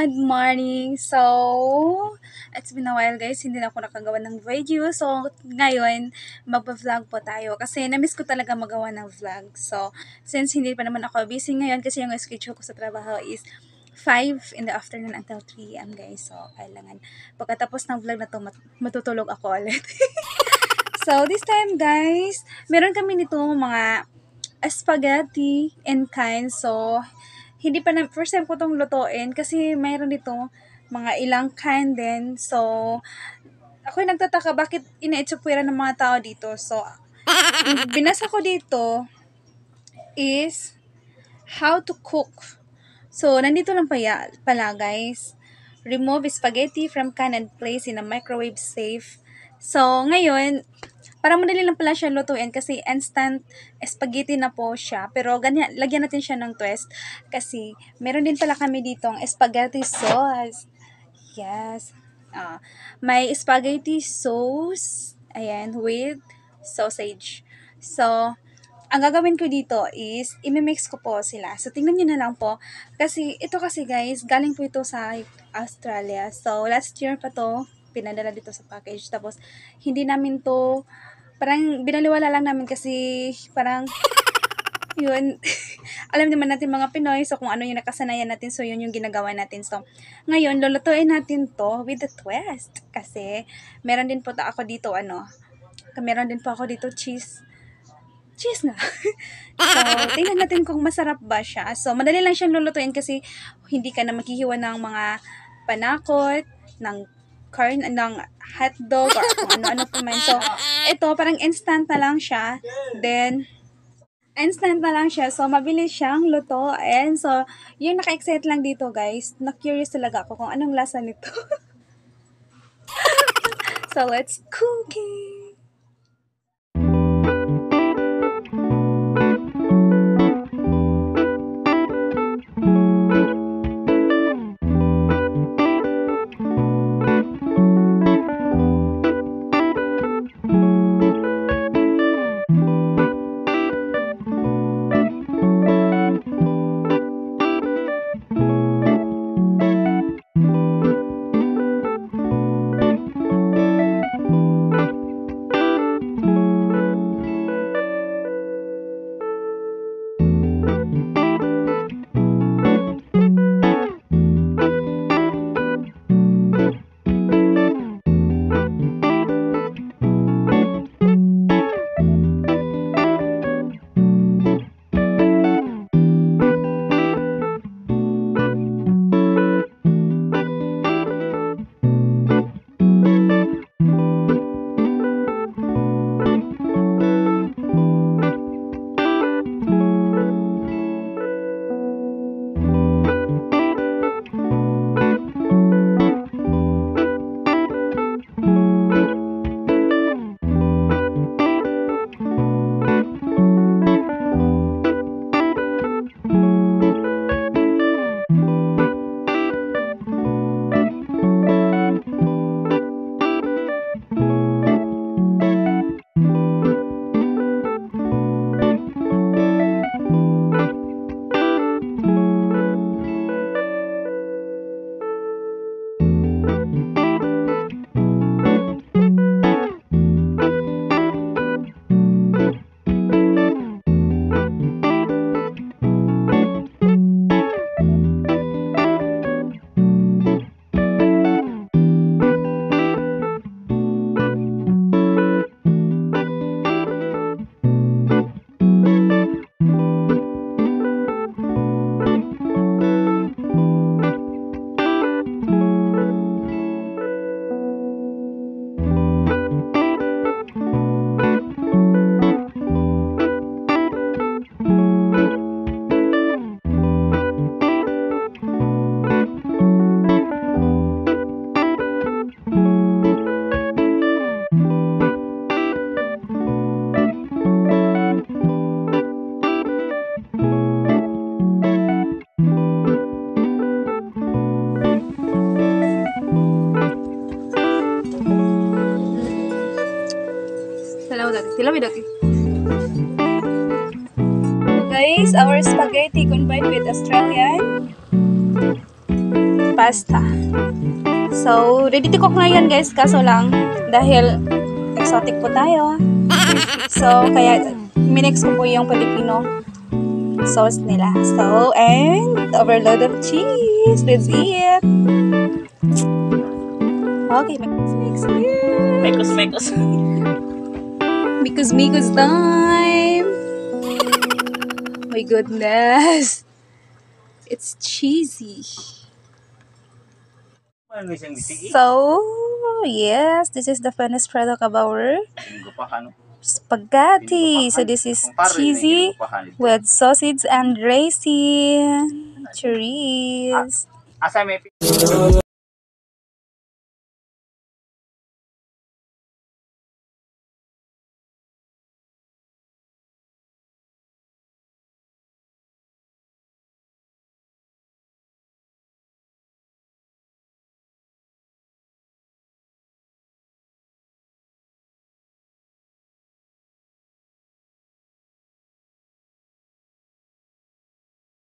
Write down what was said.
Good morning! So, it's been a while guys, hindi na ako nakagawa ng video. So, ngayon, magpa-vlog po tayo. Kasi na-miss ko talaga magawa ng vlog. So, since hindi pa naman ako busy ngayon, kasi yung schedule ko sa trabaho is 5 in the afternoon until 3 am guys. So, kailangan. Pagkatapos ng vlog na to, matutulog ako ulit. So, this time guys, meron kami nito mga spaghetti and kind. So, hindi pa na, first time ko itong lutuin kasi mayroon dito mga ilang kind din. So, ako yung nagtataka bakit ina-itsupwera ng mga tao dito. So, binasa ko dito is how to cook. So, nandito lang pala guys. Remove spaghetti from can and place in a microwave safe. So, ngayon, parang madali lang pala siya lutuin kasi instant spaghetti na po siya. Pero ganyan, lagyan natin siya ng twist kasi meron din pala kami ditong spaghetti sauce. Yes. May spaghetti sauce, ayan, with sausage. So, ang gagawin ko dito is, imimix ko po sila. So, tingnan nyo na lang po. Kasi, ito kasi guys, galing po ito sa Australia. So, last year pa to pinadala dito sa package. Tapos, hindi namin to, parang binaliwala lang namin kasi, parang, yun, alam naman natin mga Pinoy, so kung ano yung nakasanayan natin, so yun yung ginagawa natin. So, ngayon, lulutuin natin to with the twist. Kasi, meron din po ako dito, meron din po ako dito cheese nga. So, tingnan natin kung masarap ba siya. So, madali lang siyang lulutuin kasi hindi ka na maghihiwa ng mga panakot, ng corn, ng hotdog, or kung ano-ano pa man. So, ito, parang instant na lang siya. Then, instant na lang siya. So, mabilis siyang lutuin. So, yung naka-excite lang dito, guys. Na-curious talaga ako kung anong lasa nito. So, let's cook it! Guys, our spaghetti combined with Australian pasta. So, ready to cook ngayon guys, kaso lang, dahil exotic po tayo. So, kaya minix ko po yung Filipino sauce nila. So, and overload of cheese. Let's eat. Okay, mix. Mekos. Mikos time. My goodness. It's cheesy. So, yes, this is the finished product of our spaghetti. So, this is cheesy with sausage and raisin. Chorizo.